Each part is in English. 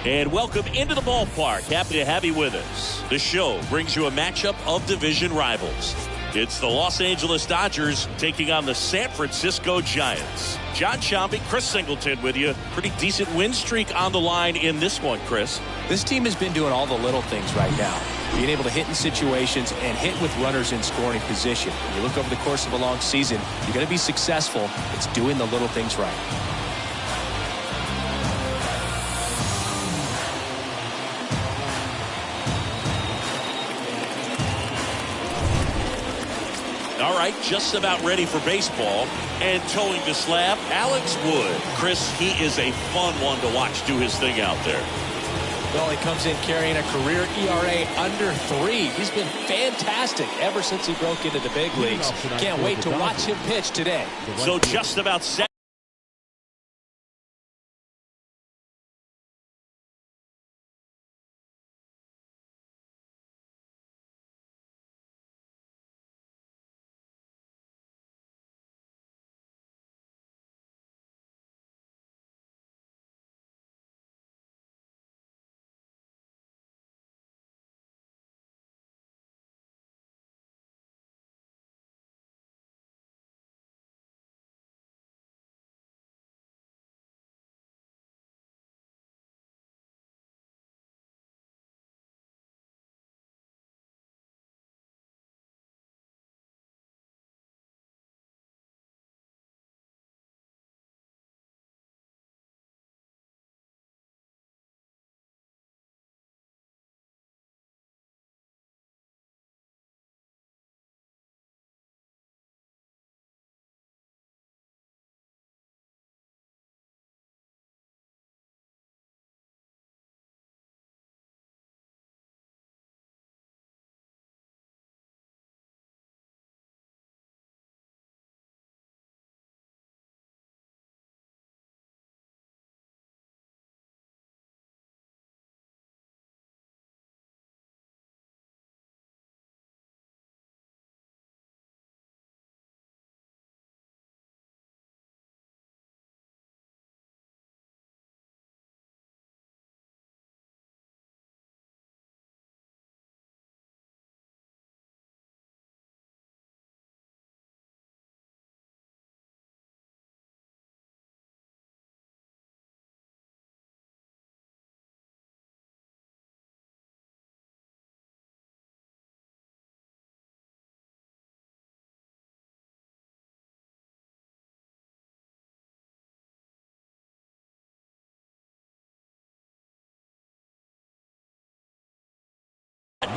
And welcome into the ballpark. Happy to have you with us. The show brings you a matchup of division rivals. It's the Los Angeles Dodgers taking on the San Francisco Giants. John Sciambi, Chris Singleton with you. Pretty decent win streak on the line in this one, Chris. This team has been doing all the little things right now. Being able to hit in situations and hit with runners in scoring position. When you look over the course of a long season, you're going to be successful. It's doing the little things right. All right, just about ready for baseball. And towing the slab, Alex Wood. Chris, he is a fun one to watch do his thing out there. Well, he comes in carrying a career ERA under 3. He's been fantastic ever since he broke into the big leagues. Can't wait to watch him pitch today. So just about set.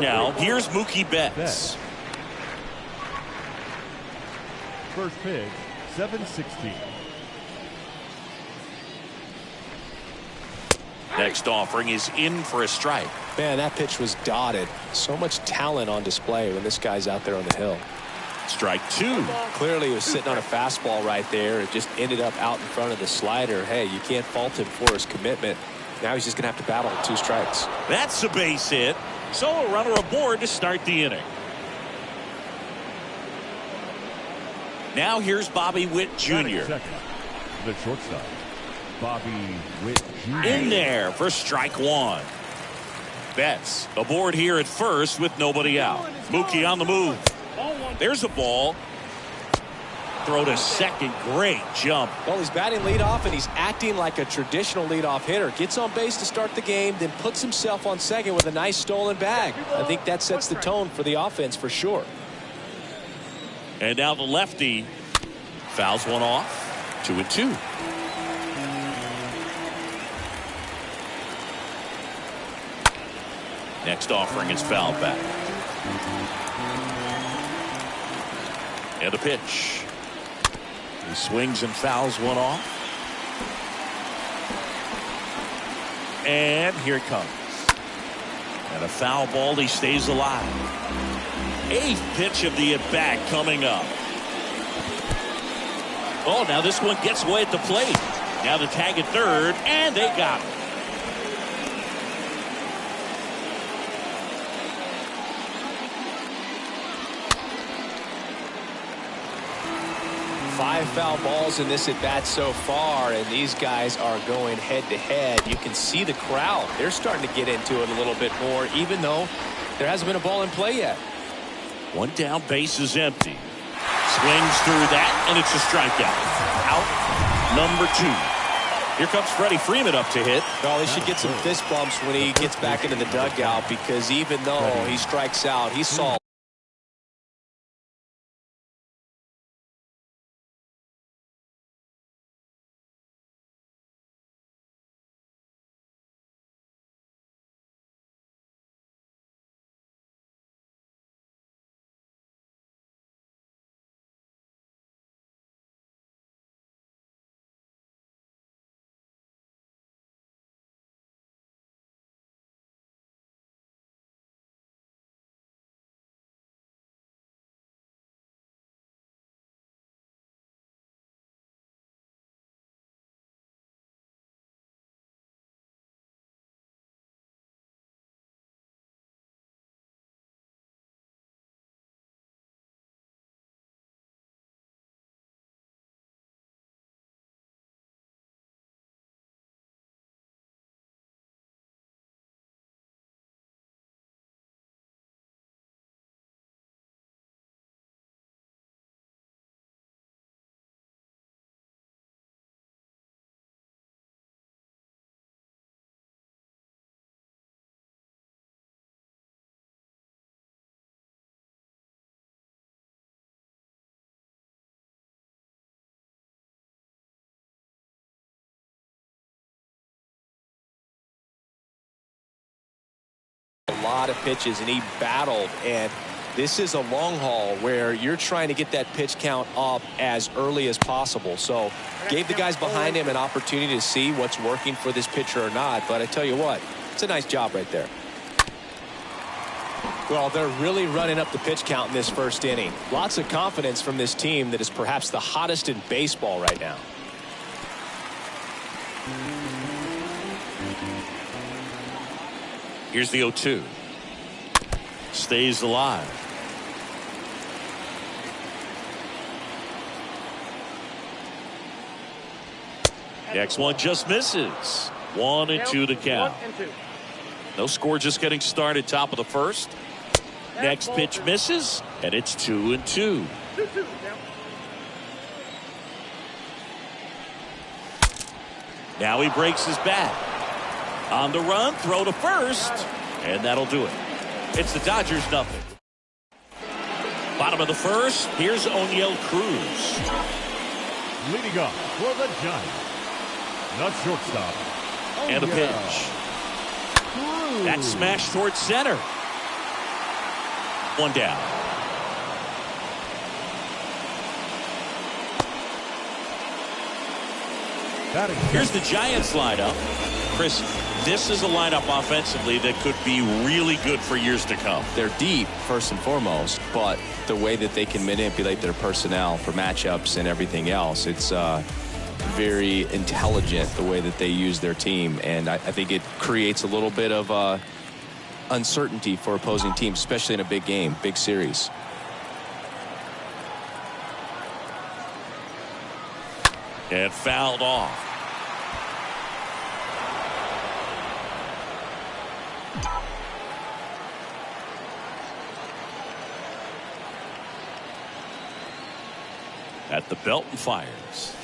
Now, here's Mookie Betts. First pitch, 7-16. Next offering is in for a strike. Man, that pitch was dotted. So much talent on display when this guy's out there on the hill. Strike 2. Clearly, he was sitting on a fastball right there. It just ended up out in front of the slider. Hey, you can't fault him for his commitment. Now he's just going to have to battle with 2 strikes. That's a base hit. So a runner aboard to start the inning. Now here's Bobby Witt Jr. Second, the shortstop, Bobby Witt Jr. In there for strike 1. Betts aboard here at first with nobody out. Mookie on the move. There's a ball. Throw to second. Great jump. Well, he's batting leadoff, and he's acting like a traditional leadoff hitter. Gets on base to start the game, then puts himself on second with a nice stolen bag. I think that sets the tone for the offense for sure. And now the lefty fouls one off. 2-2. Next offering is fouled back. And a pitch. He swings and fouls one off. And here it comes. And a foul ball. He stays alive. 8th pitch of the at-bat coming up. Oh, now this one gets away at the plate. Now the tag at third, and they got it. 5 foul balls in this at bat so far, and these guys are going head-to-head. You can see the crowd. They're starting to get into it a little bit more, even though there hasn't been a ball in play yet. One down, base is empty. Swings through that, and it's a strikeout. Out number 2. Here comes Freddie Freeman up to hit. Well, he should get some fist bumps when he gets back into the dugout, because even though he strikes out, he saw a lot of pitches, and he battled, and this is a long haul where you're trying to get that pitch count up as early as possible. So gave the guys behind him an opportunity to see what's working for this pitcher or not. But I tell you what, it's a nice job right there. Well, they're really running up the pitch count in this first inning. Lots of confidence from this team that is perhaps the hottest in baseball right now. Here's the 0-2. Stays alive. Next one just misses. 1-2 to count. No score, just getting started. Top of the first. Next pitch misses, and it's 2-2. Now he breaks his bat. On the run, throw to first, and that'll do it. It's the Dodgers, nothing. Bottom of the first, here's Oneil Cruz. Leading up for the Giants, the shortstop. And a pitch. That smash towards center. One down. Here's the Giants lineup. Chris, this is a lineup offensively that could be really good for years to come. They're deep, first and foremost, but the way that they can manipulate their personnel for matchups and everything else, it's very intelligent the way that they use their team, and I think it creates a little bit of uncertainty for opposing teams, especially in a big game, big series. And fouled off. At the belt and fires.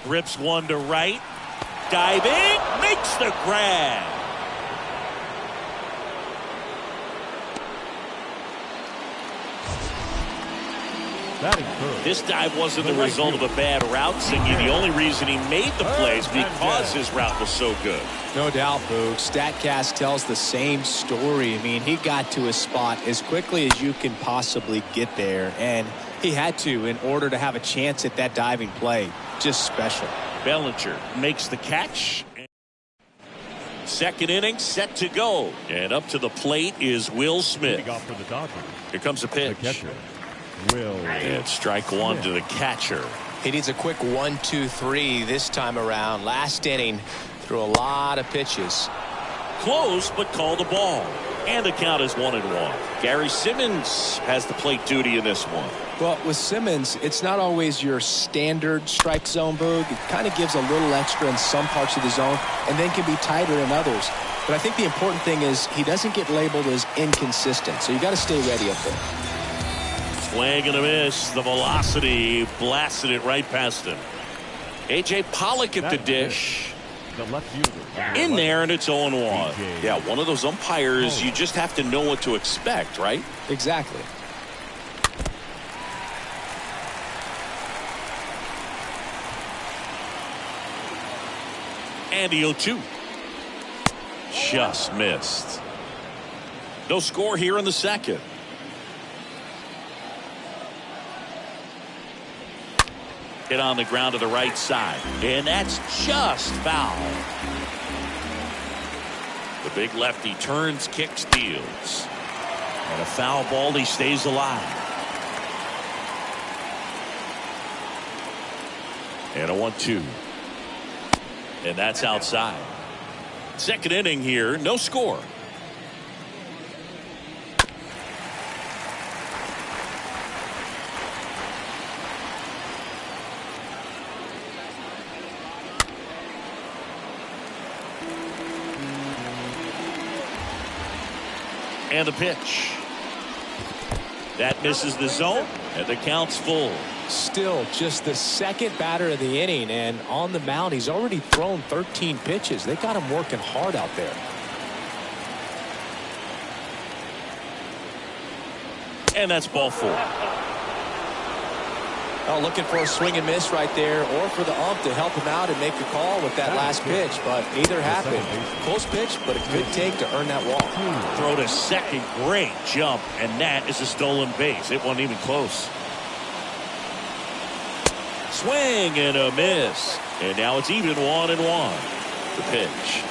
Rips one to right. Diving, makes the grab. This dive wasn't the result of a bad route, Singy. The only reason he made the play is because his route was so good. No doubt, Boog. StatCast tells the same story. I mean, he got to his spot as quickly as you can possibly get there, and he had to in order to have a chance at that diving play. Just special. Bellinger makes the catch. Second inning set to go, and up to the plate is Will Smith. For the Dodgers. Here comes a pitch. The catcher, Will. And strike one to the catcher. He needs a quick 1-2-3 this time around. Last inning, threw a lot of pitches. Close, but called a ball. And the count is 1-1. Gary Simmons has the plate duty in this one. Well, with Simmons, it's not always your standard strike zone, Boog. It kind of gives a little extra in some parts of the zone and then can be tighter in others. But I think the important thing is he doesn't get labeled as inconsistent, so you got to stay ready up there. Swing and a miss. The velocity blasted it right past him. A.J. Pollock at the dish. The left fielder. In there, and it's 0-1. Yeah, one of those umpires, you just have to know what to expect, right? Exactly. And the 0-2. Just missed. No score here in the second. Hit on the ground to the right side. And that's just foul. The big lefty turns, kicks, deals. And a foul ball, he stays alive. And a 1-2. And that's outside. Second inning here, no score. And the pitch. That misses the zone, and the count's full. Still just the second batter of the inning, and on the mound he's already thrown 13 pitches. They got him working hard out there. And that's ball 4. Oh, looking for a swing and miss right there, or for the ump to help him out and make the call with that last pitch, but neither happened. Close pitch, but a good take to earn that walk. Throw to second, great jump, and that is a stolen base. It wasn't even close. Swing and a miss, and now it's even 1-1. The pitch.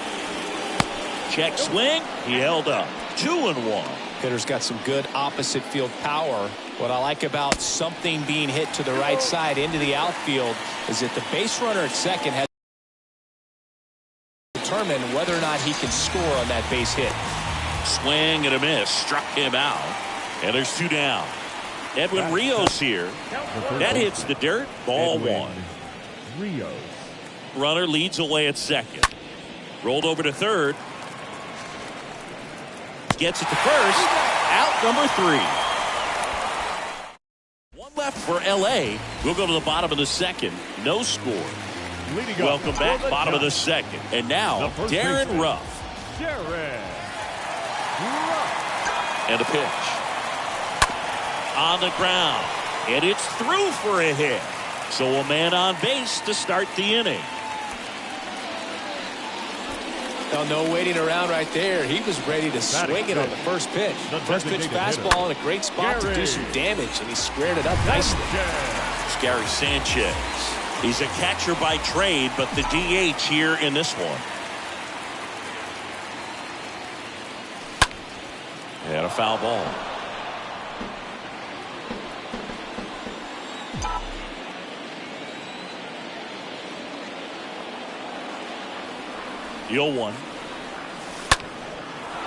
Check swing, he held up. 2-1. Hitter's got some good opposite field power. What I like about something being hit to the right side into the outfield is that the base runner at second has to determine whether or not he can score on that base hit. Swing and a miss, struck him out, and there's 2 down. Edwin Rios here. That hits the dirt. Ball 1. Rios. Runner leads away at second. Rolled over to third. Gets it to first. Out number 3. One left for L.A. We'll go to the bottom of the second. No score. Welcome back. Bottom of the second. And now, Darren Ruff. Darren Ruff. And a pitch. On the ground. And it's through for a hit. So a man on base to start the inning. Well, no waiting around right there. He was ready to swing it on the first pitch. First pitch fastball in a great spot to do some damage, and he squared it up nicely. It's Gary Sanchez. He's a catcher by trade, but the DH here in this one. And a foul ball. The 0-1.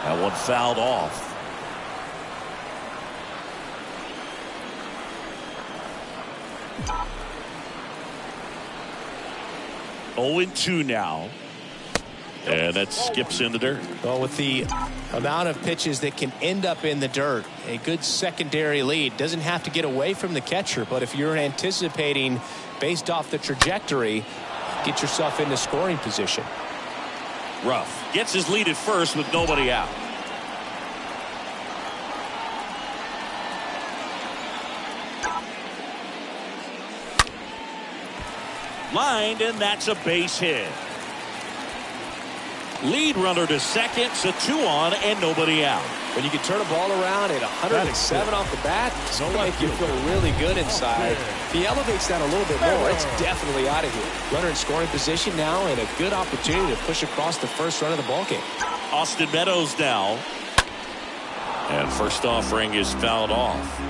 That one fouled off. Oh, 2 now. And that skips in the dirt. Well, with the amount of pitches that can end up in the dirt, a good secondary lead. Doesn't have to get away from the catcher, but if you're anticipating based off the trajectory, get yourself into scoring position. Ruff gets his lead at first with nobody out. Lined, and that's a base hit. Lead runner to second, so 2 on and nobody out. When you can turn a ball around at 107 off the bat, it's going to make you feel really good inside. If he elevates that a little bit more, it's definitely out of here. Runner in scoring position now, and a good opportunity to push across the first run of the ballgame. Austin Meadows now. And first offering is fouled off.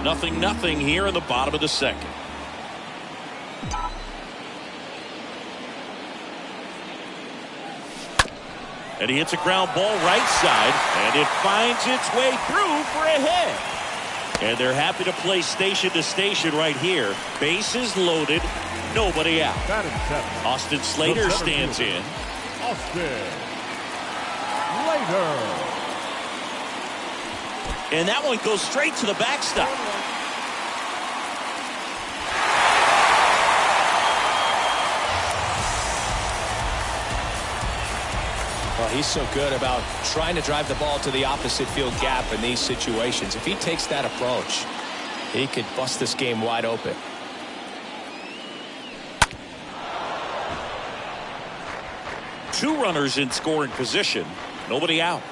0-0 here in the bottom of the second. And he hits a ground ball right side, and it finds its way through for a hit. And they're happy to play station to station right here. Bases loaded, nobody out. Austin Slater stands in. Austin Slater. And that one goes straight to the backstop. Well, he's so good about trying to drive the ball to the opposite field gap in these situations. If he takes that approach, he could bust this game wide open. Two runners in scoring position, nobody out.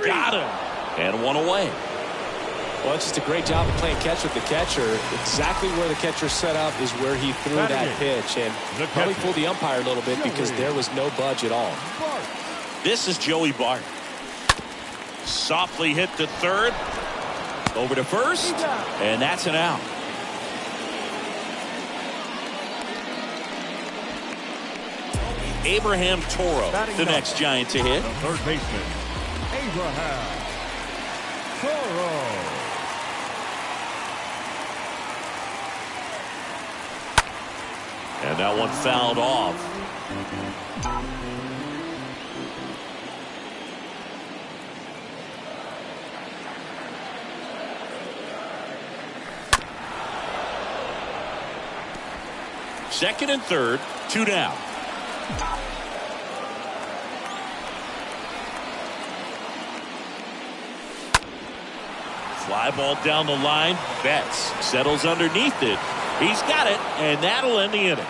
Got him. And one away. Well, it's just a great job of playing catch with the catcher. Exactly where the catcher set up is where he threw that pitch. And probably fooled the umpire a little bit because there was no budge at all. This is Joey Bart. Softly hit to third. Over to first. And that's an out. Abraham Toro, the next Giant to hit. The third baseman, Abraham Toro. And that one fouled off. Second and third, 2 down. Fly ball down the line. Betts settles underneath it. He's got it, and that'll end the inning.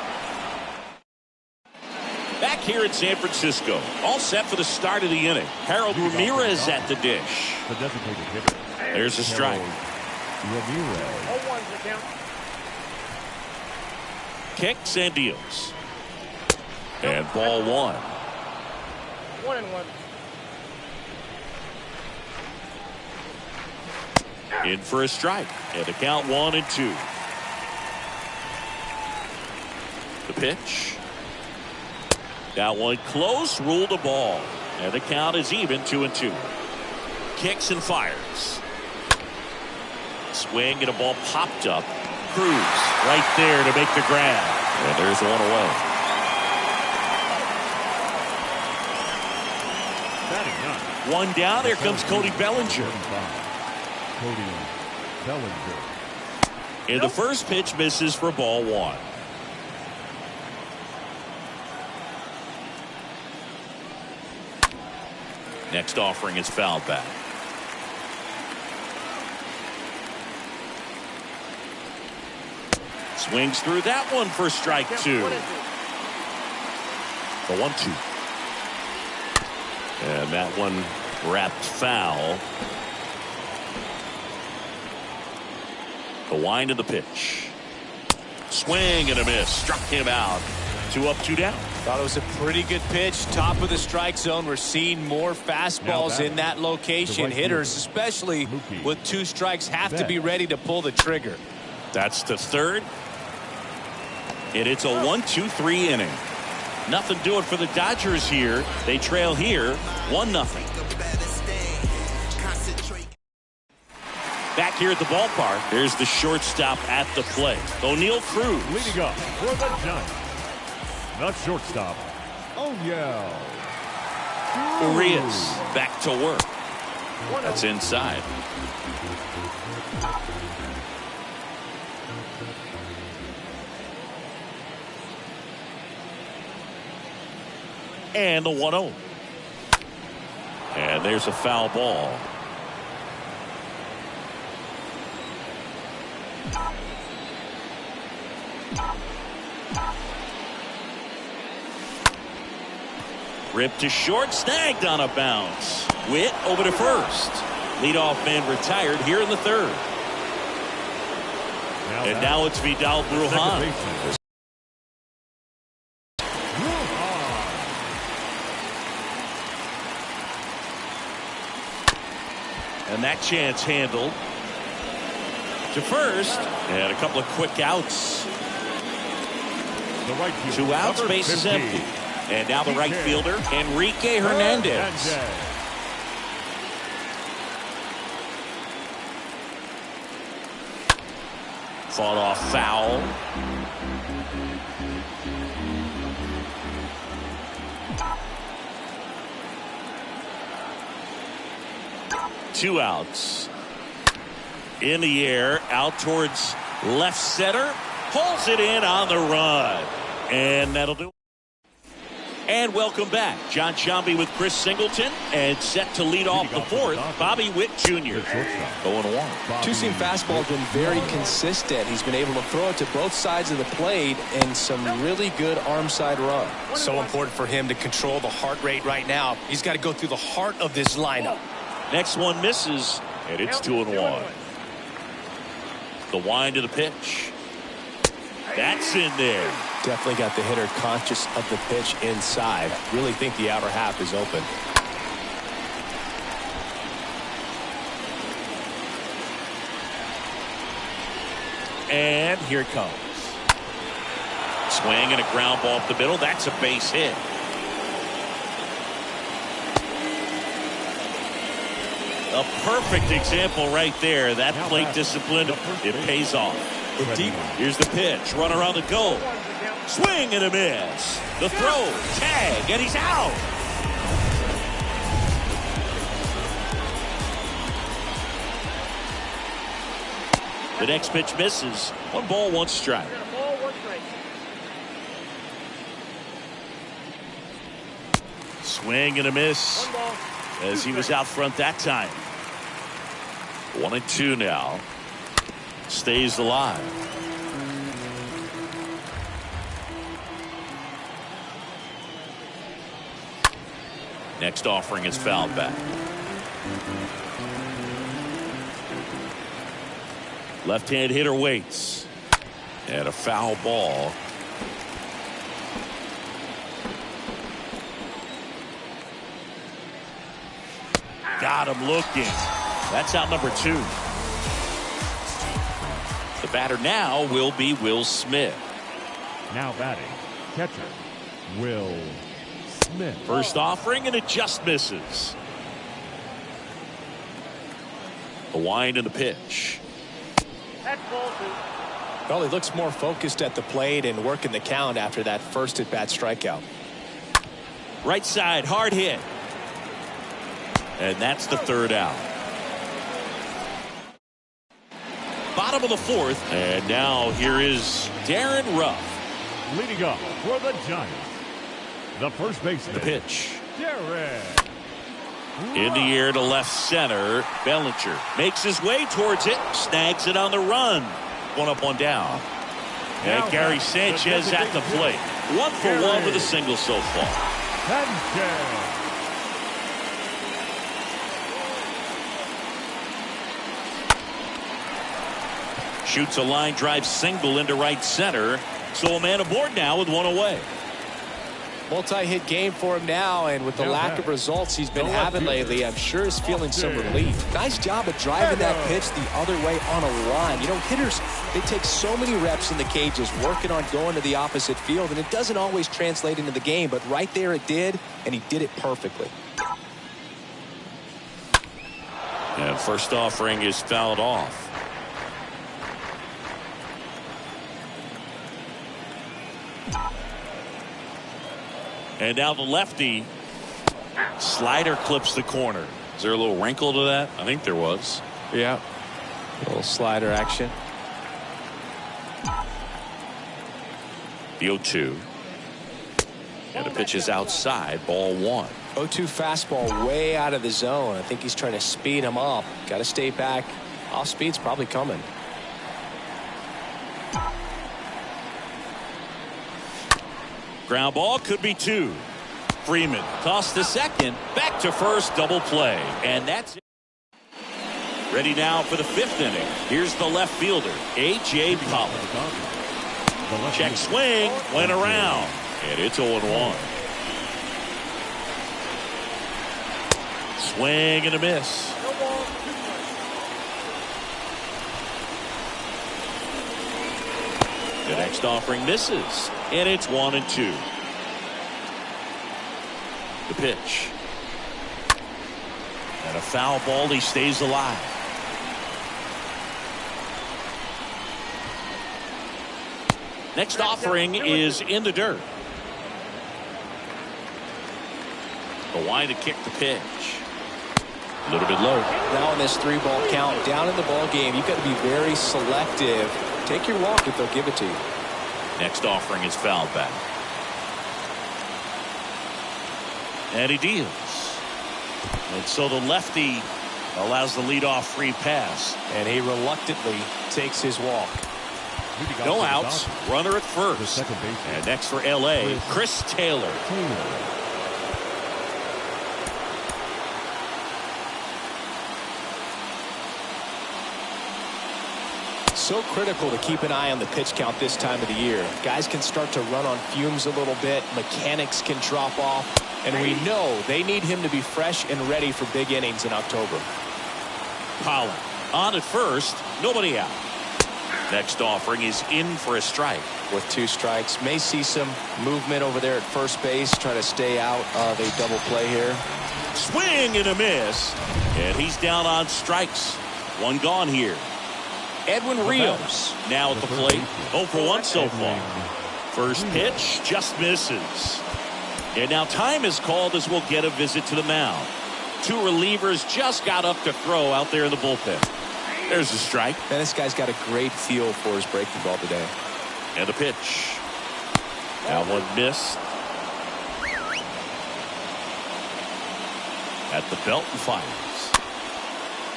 Back here in San Francisco, all set for the start of the inning. Harold Ramirez at the dish. The designated hitter. There's a strike. Ramirez. Kicks and deals. And ball one. 1-1. In for a strike. And the count 1-2. The pitch. That one close, ruled a ball. And the count is even 2-2. Kicks and fires. Swing and a ball popped up. Cruz right there to make the grab. And there's one away. One down. Here comes Cody Bellinger. Cody Bellinger. And the first pitch misses for ball one. Next offering is fouled back. Swings through that one for strike two. The 1-2. And that one wrapped foul. The wind of the pitch. Swing and a miss. Struck him out. 2 up, 2 down. Thought it was a pretty good pitch. Top of the strike zone. We're seeing more fastballs in that location. Hitters, especially with 2 strikes, have to be ready to pull the trigger. That's the third. And it's a 1-2-3 inning. Nothing doing for the Dodgers here. They trail here 1-0. Back here at the ballpark, there's the shortstop at the plate. O'Neal Cruz. Leading up for the Giants. The shortstop, O'Neal Urias back to work. That's inside. And the 1-0. And there's a foul ball. Ripped to short, snagged on a bounce. Witt over to first. Leadoff man retired here in the third. And now it's Vidal Brujan. And that chance handled to first. And a couple of quick outs. the right fielder, 2 outs, number base is 50. empty. And now the right fielder, Enrique Hernandez. Fought off foul. Two outs. In the air, out towards left center. Pulls it in on the run. And that'll do it. And welcome back. John Sciambi with Chris Singleton. And set to lead off the fourth, Bobby Witt Jr. 0-1. Two-seam fastball has been very consistent. He's been able to throw it to both sides of the plate and some really good arm side run. So important for him to control the heart rate right now. He's got to go through the heart of this lineup. Next one misses, and it's 2-1. The wind of the pitch. That's in there. Definitely got the hitter conscious of the pitch inside. Really think the outer half is open. And here it comes. Swing and a ground ball up the middle. That's a base hit. A perfect example right there. That plate discipline, it pays off. Here's the pitch. Runner on the go. Swing and a miss. The throw. Tag. And he's out. The next pitch misses. 1 ball, 1 strike. Swing and a miss. As he was out front that time. 1-2 now. Stays alive. Next offering is fouled back. Left-hand hitter waits. And a foul ball. Got him looking. That's out number 2. The batter now will be Will Smith. Now batting, catcher, Will Smith. First offering, and it just misses. The wind and the pitch. Well, he looks more focused at the plate and working the count after that first at-bat strikeout. Right side, hard hit. And that's the 3rd out. Bottom of the 4th. And now here is Darren Ruff. Leading up for the Giants, the first baseman. The pitch. Darren. In the air to left center. Bellinger makes his way towards it. Snags it on the run. 1 up, 1 down. And Gary Sanchez at the plate. 1 for 1 with a single so far. Sanchez. Shoots a line drive single into right center. So a man aboard now with 1 away. Multi-hit game for him now, and with the lack of results he's been having lately, I'm sure he's feeling some relief. Nice job of driving that pitch the other way on a run. You know, hitters, they take so many reps in the cages working on going to the opposite field, and it doesn't always translate into the game, but right there it did, and he did it perfectly. And first offering is fouled off. And now the lefty. Slider clips the corner. Is there a little wrinkle to that? I think there was. Yeah. A little slider action. The 0-2. And the pitch is outside. Ball 1. 0-2 fastball way out of the zone. I think he's trying to speed him up. Got to stay back. Off speed's probably coming. Ground ball could be 2. Freeman tossed to second. Back to first. Double play. And that's it. Ready now for the 5th inning. Here's the left fielder, A.J. Pollock. Check swing. Went around. And it's 0-1. Swing and a miss. The next offering misses, and it's 1-2. The pitch. And a foul ball. He stays alive. Next offering is in the dirt. The wide to kick the pitch. A little bit low. Now in this 3-ball count, down in the ball game, you've got to be very selective. Take your walk if they'll give it to you. Next offering is fouled back. And he deals. And so the lefty allows the leadoff free pass. And he reluctantly takes his walk. No outs. Runner at first. And next for L.A., Chris Taylor. So critical to keep an eye on the pitch count this time of the year. Guys can start to run on fumes a little bit. Mechanics can drop off. And we know they need him to be fresh and ready for big innings in October. Pollock on at first. Nobody out. Next offering is in for a strike. With 2 strikes, may see some movement over there at first base. Try to stay out of a double play here. Swing and a miss. And he's down on strikes. 1 gone here. Edwin Rios now at the plate. 0 for 1 so far. First pitch just misses. And now time is called as we'll get a visit to the mound. 2 relievers just got up to throw out there in the bullpen. There's a strike. And this guy's got a great feel for his breaking ball today. And the pitch. Now 1 missed. At the belt and fires.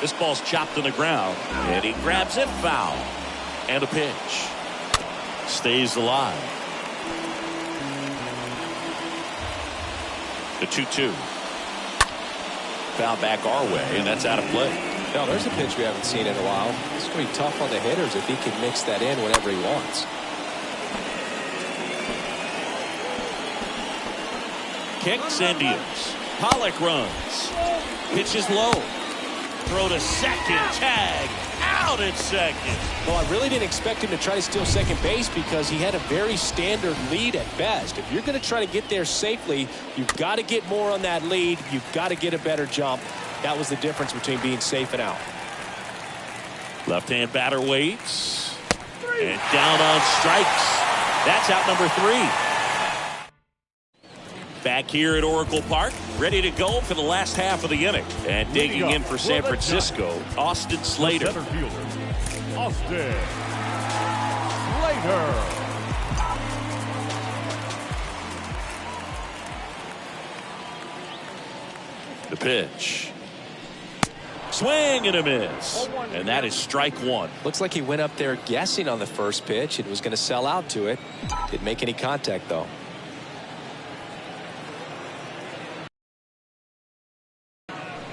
This ball's chopped on the ground, and he grabs it foul. And a pitch. Stays alive. The 2-2. Foul back our way, and that's out of play. Now, there's a pitch we haven't seen in a while. It's going to be tough on the hitters if he can mix that in whenever he wants. Kicks and deals. Pollock runs. Pitch is low. Throw to second. Tag. Out at second. Well, I really didn't expect him to try to steal second base because he had a very standard lead at best. If you're going to try to get there safely, you've got to get more on that lead. You've got to get a better jump. That was the difference between being safe and out. Left-hand batter waits. And down on strikes. That's out number 3. Back here at Oracle Park, ready to go for the last half of the inning. And digging in for San Francisco, Austin Slater. Center fielder, Austin Slater. The pitch. Swing and a miss. And that is strike 1. Looks like he went up there guessing on the first pitch and was going to sell out to it. Didn't make any contact, though.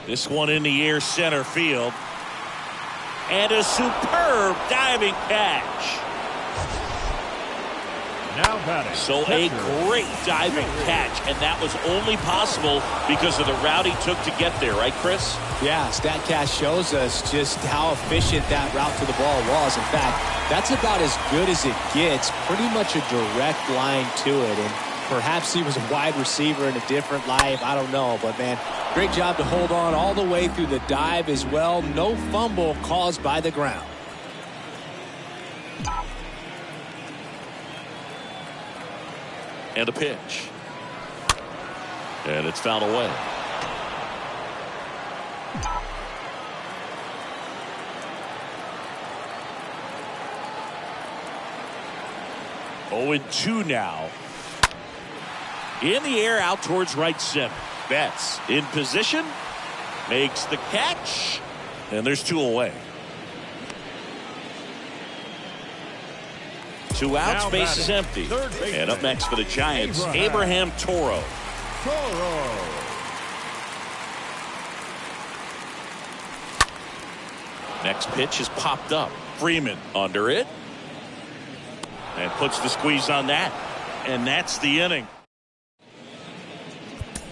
This one in the air center field. And a superb diving catch. Now batting. So a great diving catch, and that was only possible because of the route he took to get there, right, Chris? Yeah, StatCast shows us just how efficient that route to the ball was. In fact, that's about as good as it gets. Pretty much a direct line to it, and perhaps he was a wide receiver in a different life. I don't know, but man, great job to hold on all the way through the dive as well. No fumble caused by the ground. And a pitch. And it's fouled away. Oh, and 2 now. In the air out towards right center. Betts in position. Makes the catch. And there's 2 away. 2 outs, base is empty. And up next for the Giants, Abraham Toro. Next pitch is popped up. Freeman under it. And puts the squeeze on that. And that's the inning.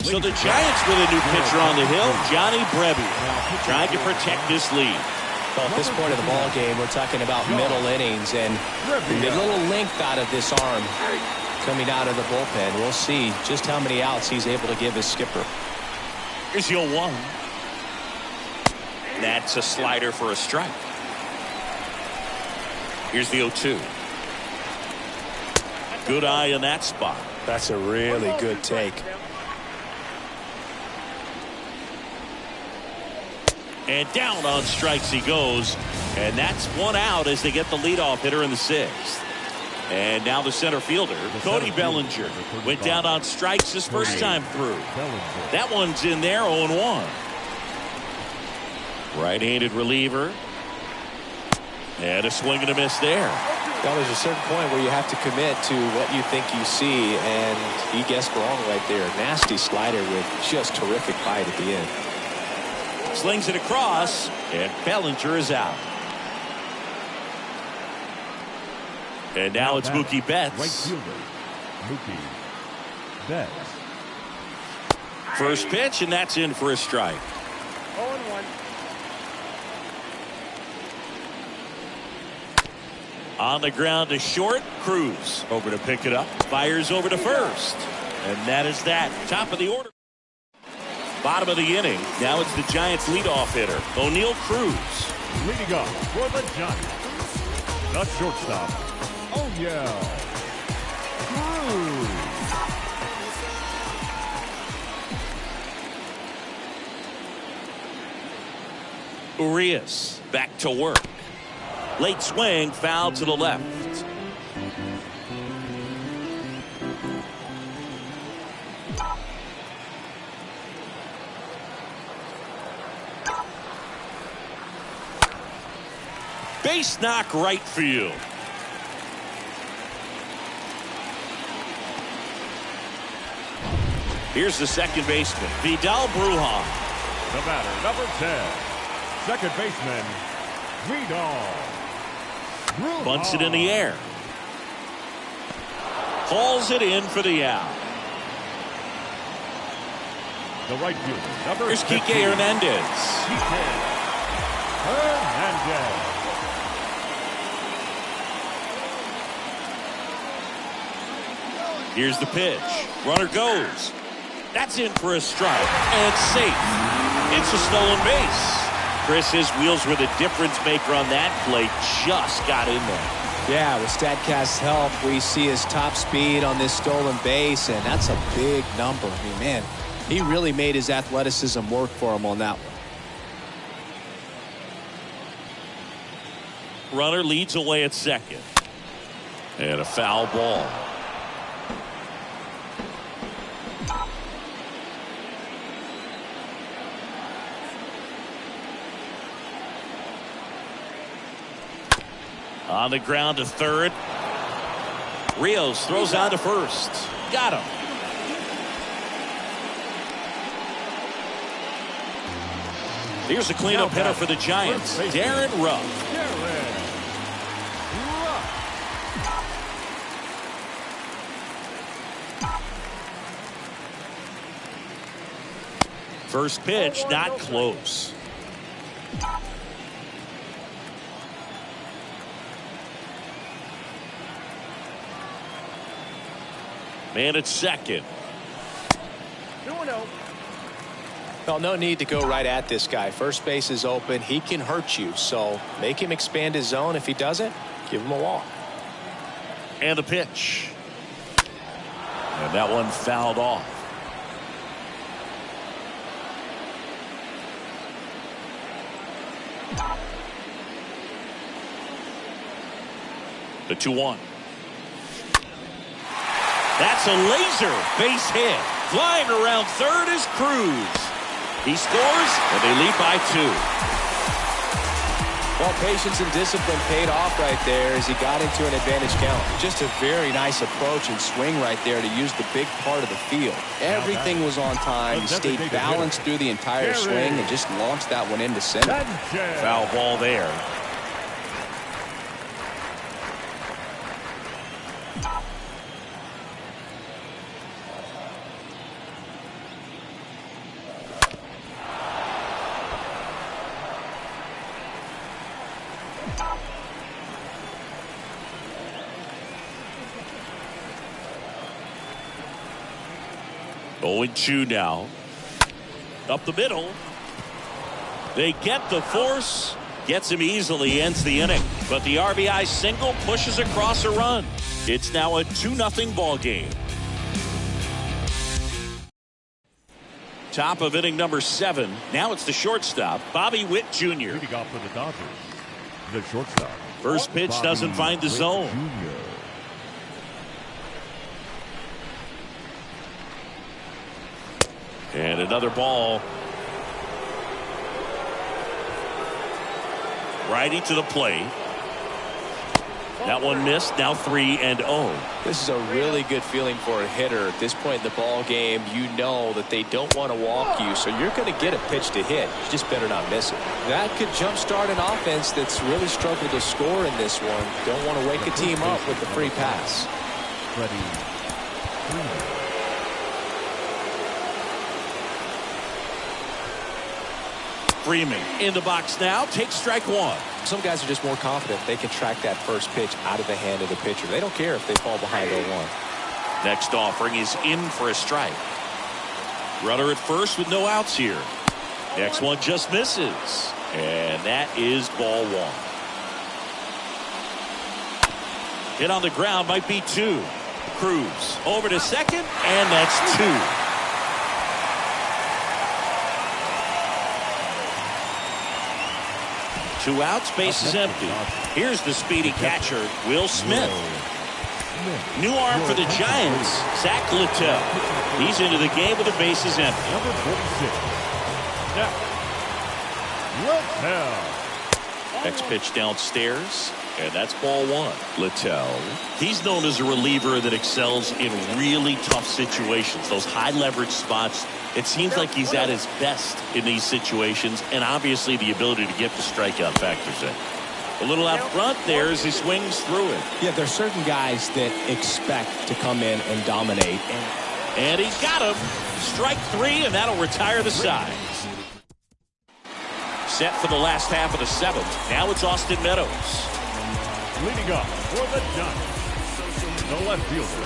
So the Giants with a new pitcher on the hill, Johnny Brebbia, trying to protect this lead. Well, at this point of the ball game, we're talking about middle innings, and a little length out of this arm coming out of the bullpen. We'll see just how many outs he's able to give his skipper. Here's the 0-1. That's a slider for a strike. Here's the 0-2. Good eye in that spot. That's a really good take. And down on strikes he goes. And that's one out as they get the leadoff hitter in the 6th. And now the center fielder, Cody Bellinger, went down on strikes his first time through. That one's in there, 0-1. Right-handed reliever. And a swing and a miss there. Well, there's a certain point where you have to commit to what you think you see, and he guessed wrong right there. Nasty slider with just terrific bite at the end. Slings it across, and Bellinger is out. And now it's Mookie Betts. Right fielder, Mookie Betts. First pitch, and that's in for a strike. 0-1. On the ground to short, Cruz over to pick it up, fires over to first, and that is that. Top of the order. Bottom of the inning. Now it's the Giants leadoff hitter, O'Neal Cruz. Leading off for the Giants, the shortstop, O'Neal Cruz. Urias back to work. Late swing, foul to the left. Base knock right field. Here's the second baseman, Vidal Brujan. The batter, number 10, second baseman, Vidal Brujan. Bunts it in the air. Hauls it in for the out. The right fielder, number Here's 15, Kike Hernandez. Kike Hernandez. Here's the pitch. Runner goes. That's in for a strike. And safe. It's a stolen base. Chris, his wheels were the difference maker on that play. Just got in there. Yeah, with StatCast's help, we see his top speed on this stolen base, and that's a big number. I mean, man, he really made his athleticism work for him on that one. Runner leads away at second. And a foul ball. On the ground to third. Rios throws on to first. Got him. Here's the cleanup hitter for the Giants, Darren Ruff. First pitch, not close. Man at second. 2-0. Well, no need to go right at this guy. First base is open. He can hurt you, so make him expand his zone. If he doesn't, give him a walk. And the pitch. And that one fouled off. The 2-1. That's a laser base hit. Flying around third is Cruz. He scores, and they lead by 2. Well, patience and discipline paid off right there as he got into an advantage count. Just a very nice approach and swing right there to use the big part of the field. Everything was on time. He stayed balanced through the entire swing and just launched that one into center. Foul ball there. 0-2 now. Up the middle. They get the force. Gets him easily, ends the inning. But the RBI single pushes across a run. It's now a 2-0 ball game. Top of inning number 7. Now it's the shortstop, Bobby Witt Jr. Leading off for the Dodgers, the shortstop. First pitch Bobby doesn't find the Witt zone. Jr. And another ball. Righty to the plate. That one missed. Now 3-0. This is a really good feeling for a hitter. At this point in the ball game, you know that they don't want to walk you, so you're going to get a pitch to hit. You just better not miss it. That could jumpstart an offense that's really struggled to score in this one. Don't want to wake a team up with the free pass. Freddie Freeman. Freeman in the box now. Takes strike 1. Some guys are just more confident they can track that first pitch out of the hand of the pitcher. They don't care if they fall behind 0-1. Next offering is in for a strike. Runner at first with no outs here. Next one just misses. And that is ball 1. Hit on the ground might be 2. Cruz over to second, and that's 2. Two outs, base is empty. Here's the speedy catcher, Will Smith. New arm for the Giants, Zach Littell. He's into the game with the bases empty. Number 46. Zach Littell. Next pitch downstairs, and that's ball 1. Littell. He's known as a reliever that excels in really tough situations, those high leverage spots. It seems like he's at his best in these situations, and obviously the ability to get the strikeout factors in. A little out front there as he swings through it. Yeah, there's certain guys that expect to come in and dominate. And he's got him. Strike 3, and that'll retire the side. Set for the last half of the 7th. Now it's Austin Meadows. Leading up for the Giants, the left fielder,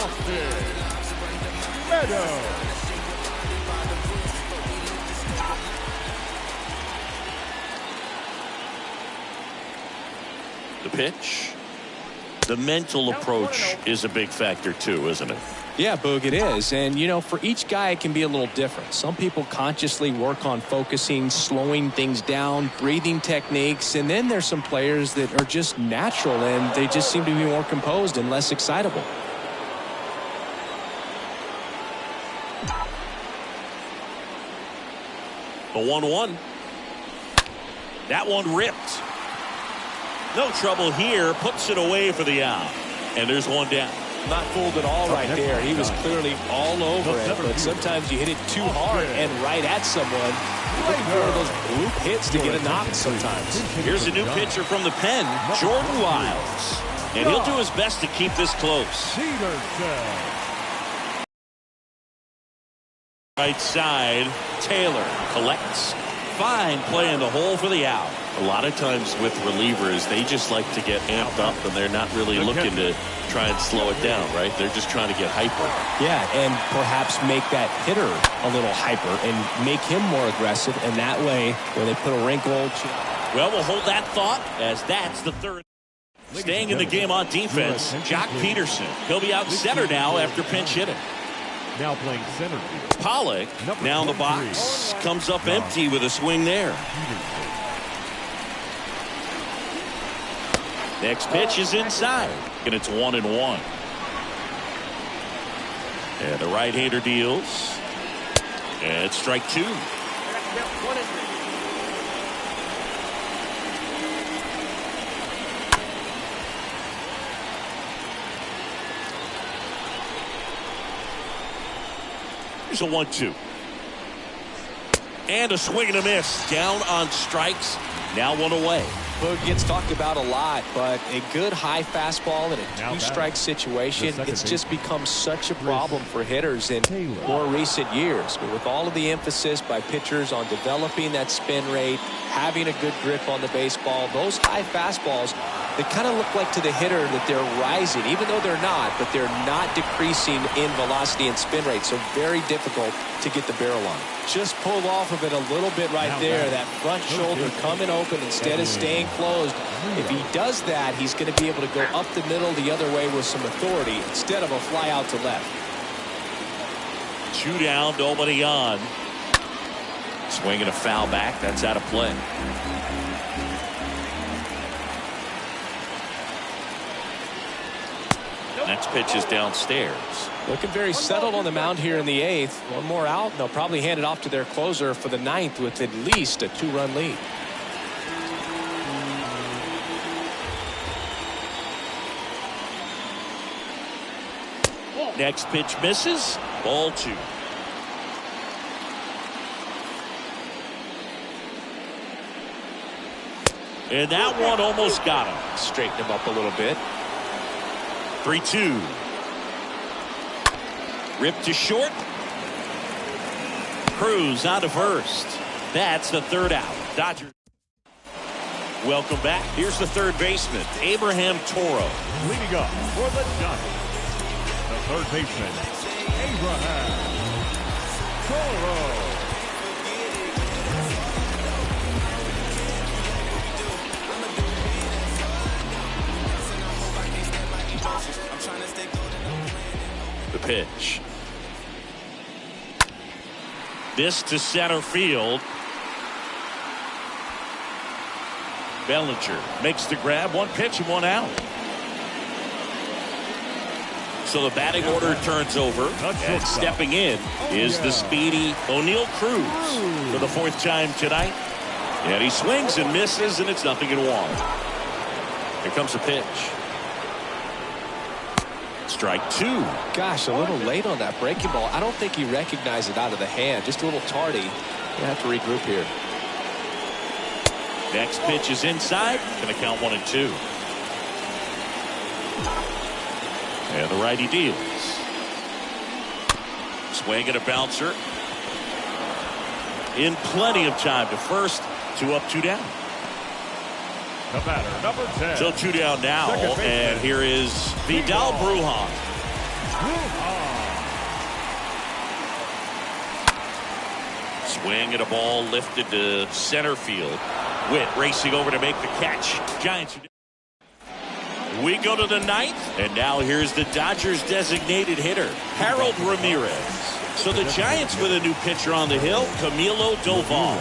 Austin Meadows. The pitch. The mental approach is a big factor too, isn't it? Yeah, Boog, it is. And, you know, for each guy, it can be a little different. Some people consciously work on focusing, slowing things down, breathing techniques. And then there's some players that are just natural and they just seem to be more composed and less excitable. The 1-1. That one ripped. No trouble here. Puts it away for the out. And there's one down. Not fooled at all right there. He was clearly all over it. But sometimes you hit it too hard and right at someone. Looking for one of those group hits to get a knock sometimes. Here's a new pitcher from the pen, Jordan Lyles. And he'll do his best to keep this close. Right side, Taylor collects. Fine play in the hole for the out. A lot of times with relievers, they just like to get amped up and they're not really looking to try and slow it down, right? They're just trying to get hyper. Yeah, and perhaps make that hitter a little hyper and make him more aggressive. And that way, when they put a wrinkle. Well, we'll hold that thought as that's the 3rd. Staying in the game on defense, Jock Peterson. He'll be out center now after pinch hitting. Now playing center field. Pollock now in the box. Comes up empty with a swing there. Next pitch is inside, and it's 1-1. And the right-hander deals. And it's strike 2. Here's a 1-2. And a swing and a miss. Down on strikes. Now one away. Boog gets talked about a lot, but a good high fastball in a two-strike situation, it's just become such a problem for hitters in more recent years. But with all of the emphasis by pitchers on developing that spin rate, having a good grip on the baseball, those high fastballs they kind of look like to the hitter that they're rising, even though they're not, but they're not decreasing in velocity and spin rate, so very difficult to get the barrel on. Just pulled off of it a little bit right there. That front shoulder coming open instead of staying closed. If he does that, he's going to be able to go up the middle the other way with some authority instead of a fly out to left. 2 down, nobody on. Swinging a foul back. That's out of play. Next pitch is downstairs. Looking very settled on the mound here in the 8th. One more out, and they'll probably hand it off to their closer for the 9th with at least a 2-run lead. Next pitch misses. Ball 2. And that one almost got him. Straighten him up a little bit. 3-2. Ripped to short. Cruz on to first. That's the 3rd out. Dodgers. Welcome back. Here's the 3rd baseman, Abraham Toro. Leading up for the Giants, the 3rd baseman, Abraham Toro. The pitch. This to center field. Bellinger makes the grab. 1 pitch and 1 out. So the batting order turns over, and stepping in is the speedy O'Neal Cruz for the 4th time tonight. And he swings and misses, and it's 0-1. Here comes the pitch. Strike 2. Gosh, a little late on that breaking ball. I don't think he recognized it out of the hand. Just a little tardy. You have to regroup here. Next pitch is inside. Going to count 1-2. And the righty deals. Swing and a bouncer. In plenty of time to first. 2 up, 2 down. The batter, number 10. So 2 down now, and here is Vidal Brujan. Swing and a ball lifted to center field. Witt racing over to make the catch. Giants. We go to the 9th, and now here's the Dodgers designated hitter, Harold Ramirez. So the Giants with a new pitcher on the hill, Camilo Doval.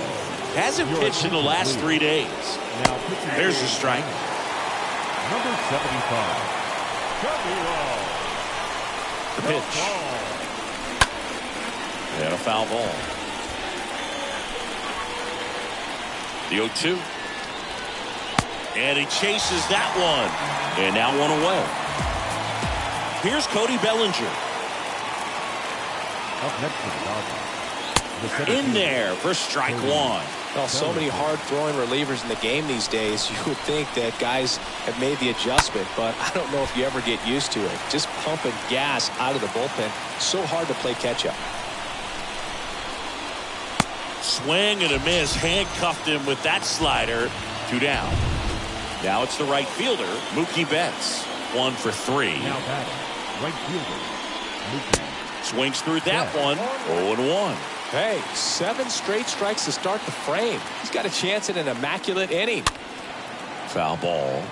Hasn't pitched in the last 3 days. There's the strike. Number 75. The pitch. And a foul ball. The 0-2. And he chases that one. And now 1 away. Here's Cody Bellinger. Up next to the Dodgers. In there for strike 1. Well, so many hard-throwing relievers in the game these days, you would think that guys have made the adjustment, but I don't know if you ever get used to it. Just pumping gas out of the bullpen, so hard to play catch-up. Swing and a miss, handcuffed him with that slider. 2 down. Now it's the right fielder, Mookie Betts. 1 for 3. Now batting, right fielder, Mookie. Swings through that one. 0-1. Hey, 7 straight strikes to start the frame. He's got a chance at an immaculate inning. Foul ball.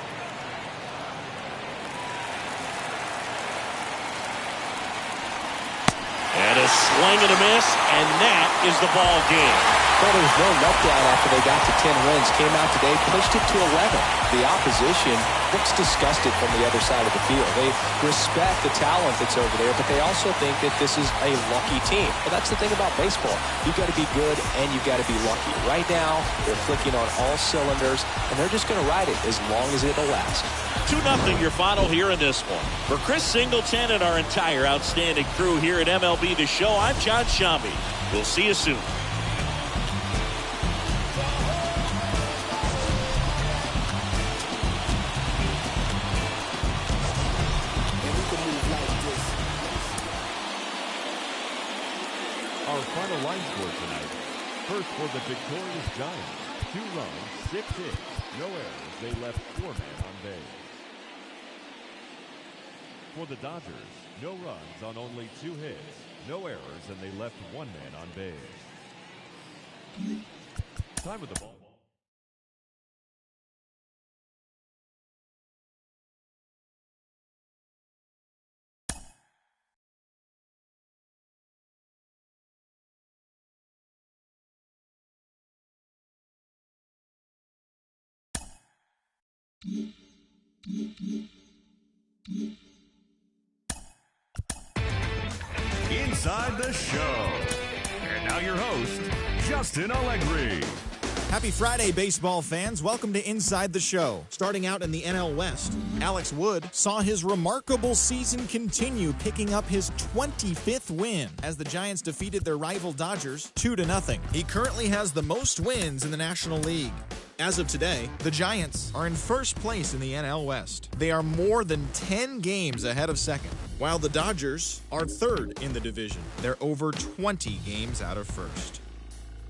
And a swing and a miss, and that is the ball game. Well, there was no letdown after they got to 10 wins. Came out today, pushed it to 11. The opposition looks disgusted from the other side of the field. They respect the talent that's over there, but they also think that this is a lucky team. Well, that's the thing about baseball. You've got to be good and you've got to be lucky. Right now, they're clicking on all cylinders, and they're just going to ride it as long as it'll last. 2-0 your final here in this one. For Chris Singleton and our entire outstanding crew here at MLB The Show, I'm John Shambi. We'll see you soon. Our final line score tonight, First for the victorious Giants. 2 runs, 6 hits, no errors. They left 4 men on base. For the Dodgers, no runs on only 2 hits, no errors, and they left 1 man on base. Time of the ball. Inside the Show. And now your host, Justin Allegri. Happy Friday, baseball fans. Welcome to Inside the Show. Starting out in the NL West, Alex Wood saw his remarkable season continue, picking up his 25th win as the Giants defeated their rival Dodgers 2-0. He currently has the most wins in the National League. As of today, the Giants are in first place in the NL West. They are more than 10 games ahead of second, while the Dodgers are third in the division. They're over 20 games out of first.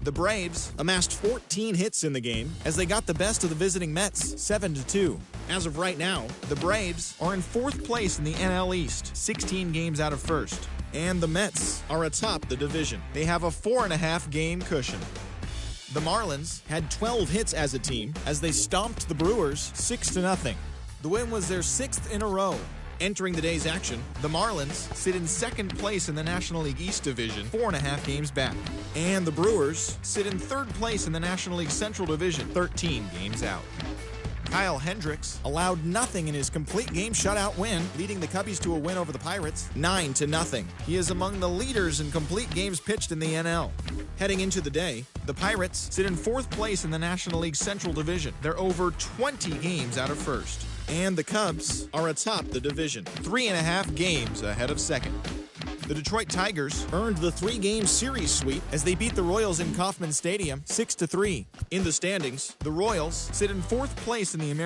The Braves amassed 14 hits in the game as they got the best of the visiting Mets 7-2. As of right now, the Braves are in fourth place in the NL East, 16 games out of first. And the Mets are atop the division. They have a 4.5 game cushion. The Marlins had 12 hits as a team as they stomped the Brewers 6-0. The win was their 6th in a row. Entering the day's action, the Marlins sit in second place in the National League East Division, 4.5 games back. And the Brewers sit in third place in the National League Central Division, 13 games out. Kyle Hendricks allowed nothing in his complete game shutout win, leading the Cubbies to a win over the Pirates, 9-0. He is among the leaders in complete games pitched in the NL. Heading into the day, the Pirates sit in fourth place in the National League Central Division. They're over 20 games out of first. And the Cubs are atop the division, 3.5 games ahead of second. The Detroit Tigers earned the 3-game series sweep as they beat the Royals in Kauffman Stadium 6-3. In the standings, the Royals sit in fourth place in the American